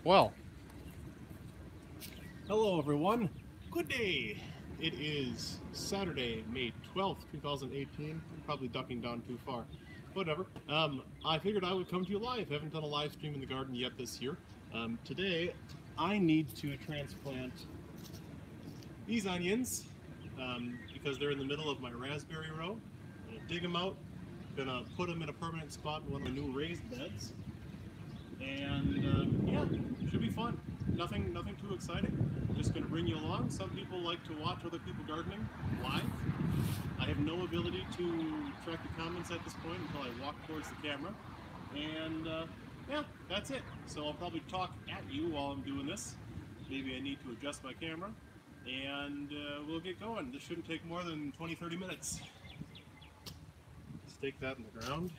Well, hello everyone. Good day. It is Saturday, May 12th, 2018. I'm probably ducking down too far. Whatever. I figured I would come to you live. Haven't done a live stream in the garden yet this year. Today, I need to transplant these onions because they're in the middle of my raspberry row. I'm gonna dig them out. Gonna put them in a permanent spot in one of the new raised beds. And yeah, should be fun. Nothing too exciting. Just going to bring you along. Some people like to watch other people gardening live. I have no ability to track the comments at this point until I walk towards the camera. And yeah, that's it. So I'll probably talk at you while I'm doing this. Maybe I need to adjust my camera. And we'll get going. This shouldn't take more than 20-30 minutes. Stake that in the ground.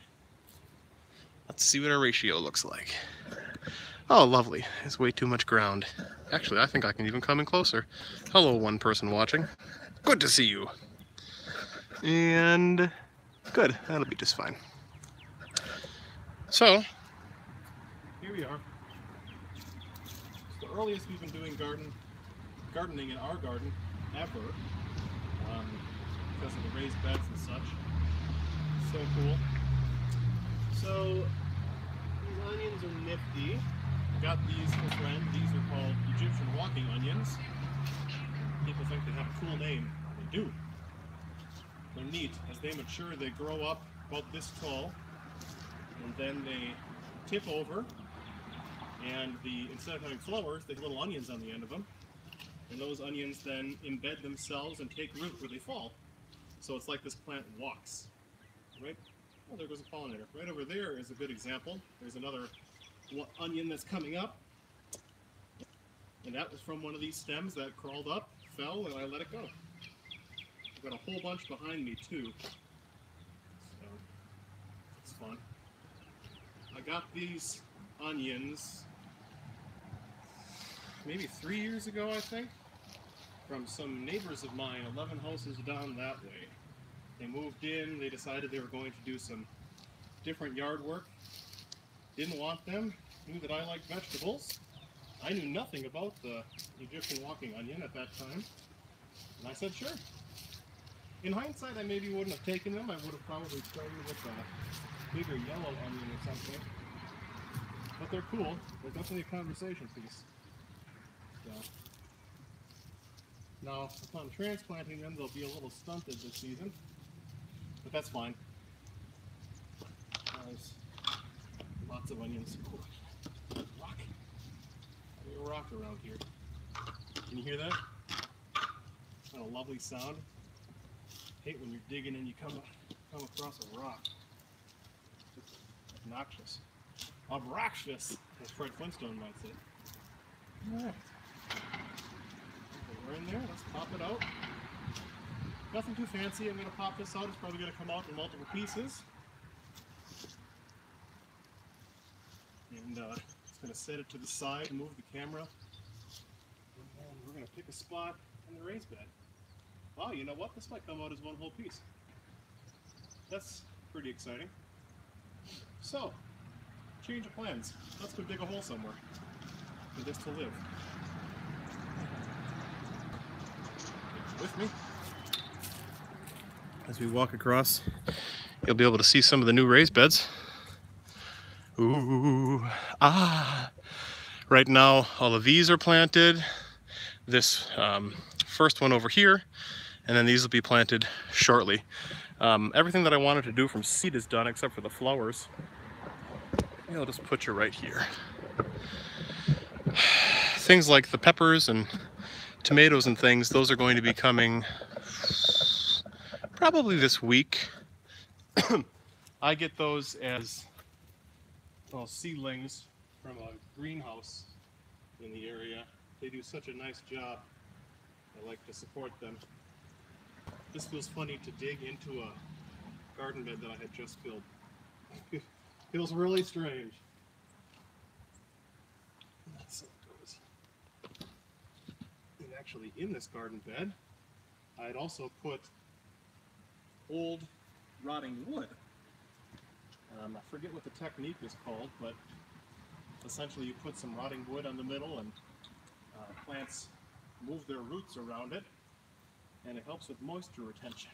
Let's see what our ratio looks like. Oh, lovely. It's way too much ground. Actually, I think I can even come in closer. Hello, one person watching. Good to see you. And good. That'll be just fine. So, here we are. It's the earliest we've been doing gardening in our garden ever, because of the raised beds and such. So cool. So these onions are nifty. I got these for a friend. These are called Egyptian walking onions. People think they have a cool name. They do. They're neat. As they mature, they grow up about this tall, and then they tip over. And instead of having flowers, they have little onions on the end of them. And those onions then embed themselves and take root where they fall. So it's like this plant walks, right? Oh, there goes a pollinator. Right over there is a good example. There's another onion that's coming up. And that was from one of these stems that crawled up, fell, and I let it go. I've got a whole bunch behind me too. So, it's fun. I got these onions maybe 3 years ago, I think, from some neighbors of mine, 11 houses down that way. They moved in, they decided they were going to do some different yard work. Didn't want them, knew that I liked vegetables. I knew nothing about the Egyptian walking onion at that time. And I said, sure. In hindsight, I maybe wouldn't have taken them. I would have probably started with a bigger yellow onion or something. But they're cool. They're definitely a conversation piece. So, now, upon transplanting them, they'll be a little stunted this season. But that's fine. There's lots of onions. Oh, rock. There's a rock around here. Can you hear that? What a lovely sound. I hate when you're digging and you come across a rock. It's obnoxious. Obnoxious, as Fred Flintstone might say. Alright. We're in there. Let's pop it out. Nothing too fancy. I'm going to pop this out. It's probably going to come out in multiple pieces. And it's going to set it to the side, move the camera. And then we're going to pick a spot in the raised bed. Wow, you know what? This might come out as one whole piece. That's pretty exciting. So, change of plans. Let's go dig a hole somewhere for this to live. With me. As we walk across, you'll be able to see some of the new raised beds. Ooh, ah. Right now, all of these are planted. This first one over here, and then these will be planted shortly. Everything that I wanted to do from seed is done except for the flowers. I'll just put you right here. Things like the peppers and tomatoes and things, those are going to be coming probably this week. I get those as seedlings from a greenhouse in the area. They do such a nice job. I like to support them. This feels funny to dig into a garden bed that I had just filled. Feels really strange. That's how it goes. And actually, in this garden bed, I had also put old rotting wood. I forget what the technique is called, but Essentially, you put some rotting wood on the middle, and plants move their roots around it, and it helps with moisture retention.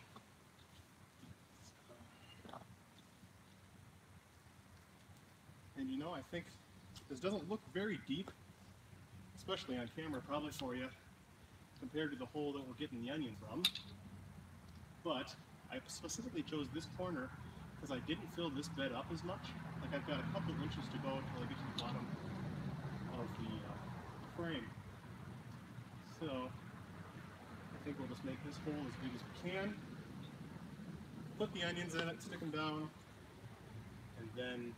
And you know, I think this doesn't look very deep, especially on camera probably for you, compared to the hole that we're getting the onion from. But I specifically chose this corner because I didn't fill this bed up as much. Like, I've got a couple inches to go until I get to the bottom of the frame. So I think we'll just make this hole as big as we can. Put the onions in it, stick them down, and then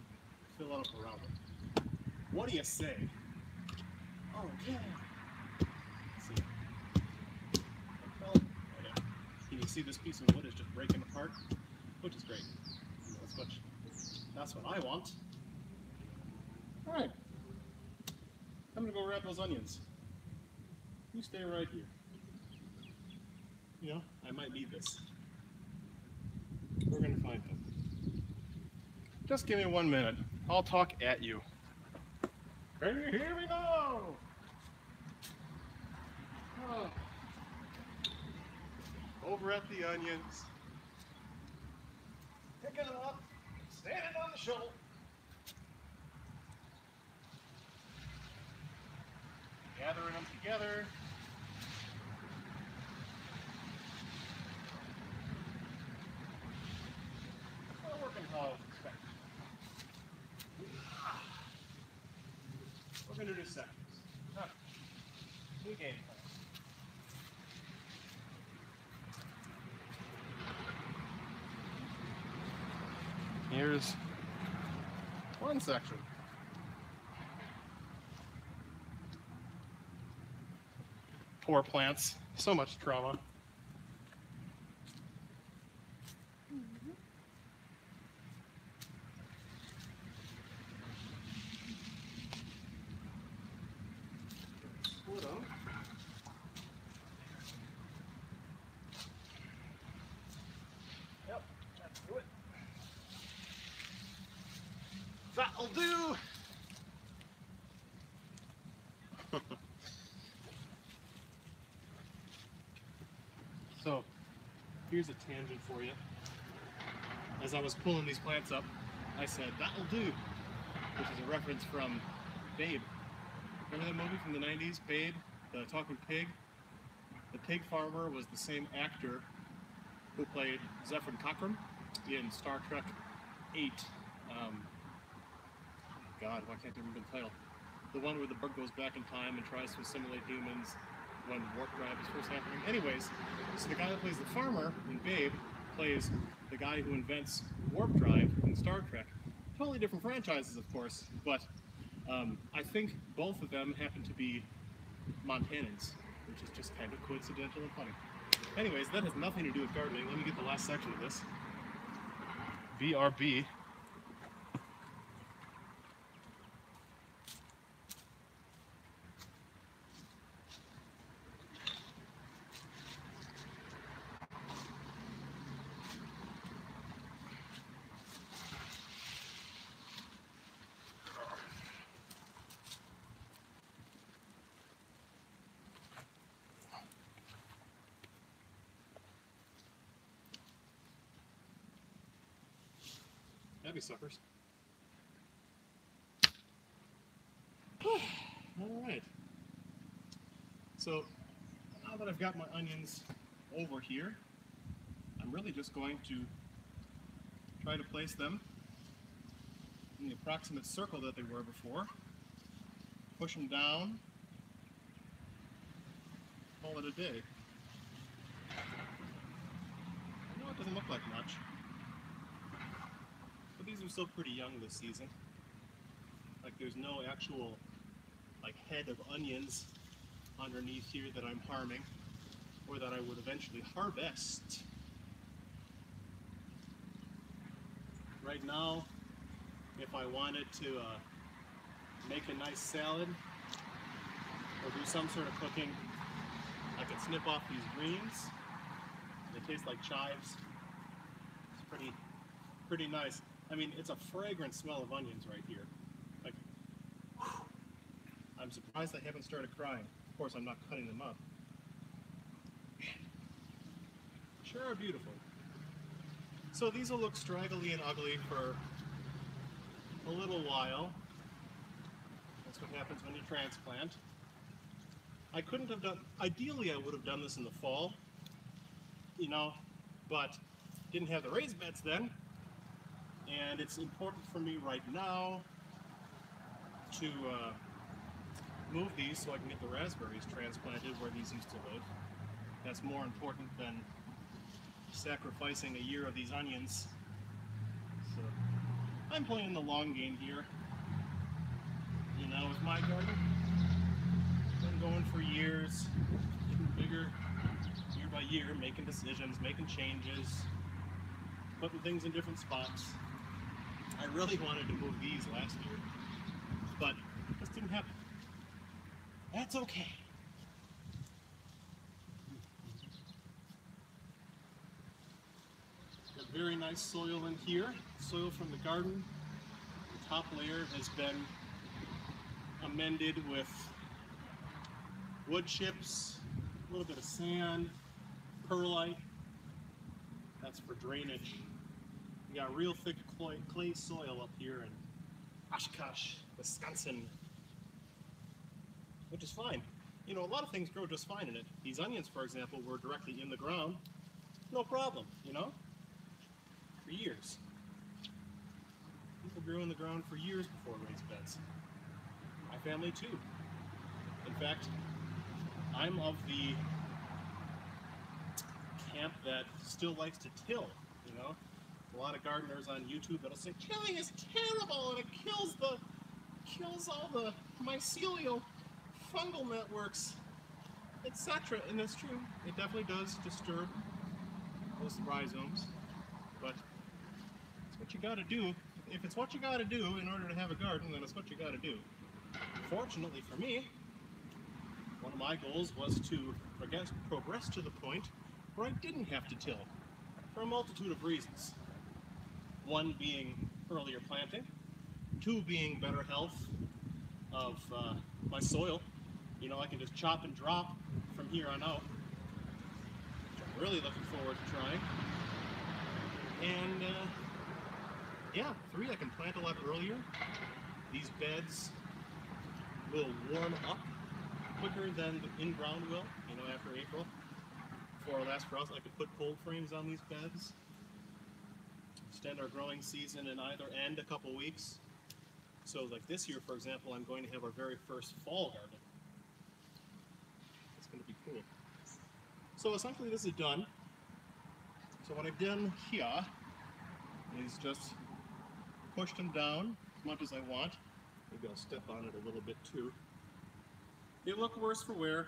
fill it up around it. What do you say? Okay. Let's see. Can you see this piece of wood is just breaking apart? Which is great. That's what I want. Alright. I'm gonna go wrap those onions. You stay right here. You know, I might need this. We're gonna find them. Just give me 1 minute. I'll talk at you. Hey, here we go! Oh. Over at the onions. Picking them up, standing on the shovel. Gathering them together. Not working how I was expecting. We're going to do sections. New game plan. Here's one section. Poor plants. So much trauma. Split them. Yep, let's do it. That'll do! So, here's a tangent for you. As I was pulling these plants up, I said, "That'll do," which is a reference from Babe. Remember that movie from the 90s, Babe, the talking pig? The pig farmer was the same actor who played Zephyr Cochrane in Star Trek 8. God, why can't I remember the title? The one where the bug goes back in time and tries to assimilate humans when warp drive is first happening. Anyways, so the guy that plays the farmer in Babe plays the guy who invents warp drive in Star Trek. Totally different franchises, of course, but I think both of them happen to be Montanans, which is just kind of coincidental and funny. Anyways, that has nothing to do with gardening. Let me get the last section of this. BRB. Happy suckers. Alright. So, now that I've got my onions over here, I'm really just going to try to place them in the approximate circle that they were before. Push them down. Call it a day. I know it doesn't look like much. These are still pretty young this season. Like, there's no actual head of onions underneath here that I'm harming or that I would eventually harvest. Right now, if I wanted to make a nice salad or do some sort of cooking, I could snip off these greens. They taste like chives. It's pretty nice. I mean, it's a fragrant smell of onions right here. Like, I'm surprised I haven't started crying. Of course, I'm not cutting them up. Sure are beautiful. So these will look straggly and ugly for a little while. That's what happens when you transplant. I couldn't have done, ideally I would have done this in the fall, you know, but didn't have the raised beds then. And it's important for me right now to move these so I can get the raspberries transplanted where these used to live. That's more important than sacrificing a year of these onions. So I'm playing the long game here. You know, with my garden, been going for years, getting bigger year by year, making decisions, making changes, putting things in different spots. I really wanted to move these last year, but this didn't happen. That's okay. Got very nice soil in here, soil from the garden. The top layer has been amended with wood chips, a little bit of sand, perlite. That's for drainage. We got real thick clay soil up here in Oshkosh, Wisconsin, which is fine. You know, a lot of things grow just fine in it. These onions, for example, were directly in the ground. No problem, you know, for years. People grew in the ground for years before raised beds. My family too. In fact, I'm of the camp that still likes to till, you know. A lot of gardeners on YouTube that'll say, tilling is terrible and it kills all the mycelial fungal networks, etc. And that's true. It definitely does disturb those rhizomes, but it's what you gotta do. If it's what you gotta do in order to have a garden, then it's what you gotta do. Fortunately for me, one of my goals was to progress to the point where I didn't have to till, for a multitude of reasons. One being earlier planting, two being better health of my soil. You know, I can just chop and drop from here on out, which I'm really looking forward to trying. And yeah, three, I can plant a lot earlier. These beds will warm up quicker than the in-ground will, you know, after April. For our last frost, I could put cold frames on these beds, extend our growing season in either end a couple weeks. So like this year, for example, I'm going to have our very first fall garden. It's going to be cool. So essentially this is done. So what I've done here is just push them down as much as I want. Maybe I'll step on it a little bit too. They look worse for wear,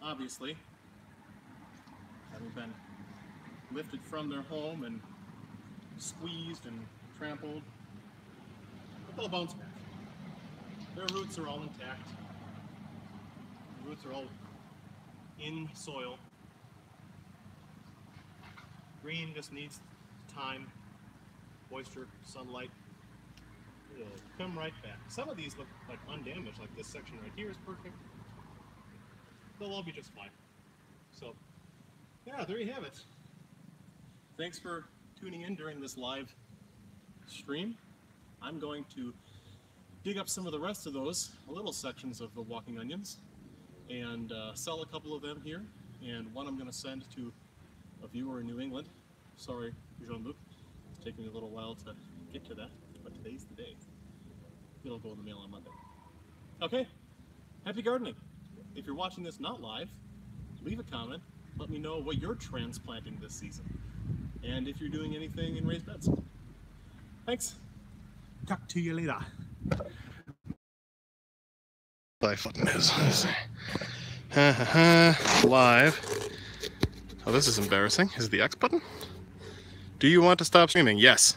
obviously, having been lifted from their home and squeezed and trampled. But they'll bounce back. Their roots are all intact. The roots are all in soil. Green just needs time, moisture, sunlight. It'll come right back. Some of these look like undamaged, like this section right here is perfect. They'll all be just fine. So, yeah, there you have it. Thanks for tuning in during this live stream. I'm going to dig up some of the rest of those little sections of the walking onions and sell a couple of them here, and one I'm going to send to a viewer in New England. Sorry, Jean-Luc, it's taking me a little while to get to that, but today's the day. It'll go in the mail on Monday. Okay, happy gardening. If you're watching this not live, leave a comment. Let me know what you're transplanting this season, and if you're doing anything in raised beds. Thanks. Talk to you later. Live button is. Live. Oh, this is embarrassing. Is it the X button? Do you want to stop streaming? Yes.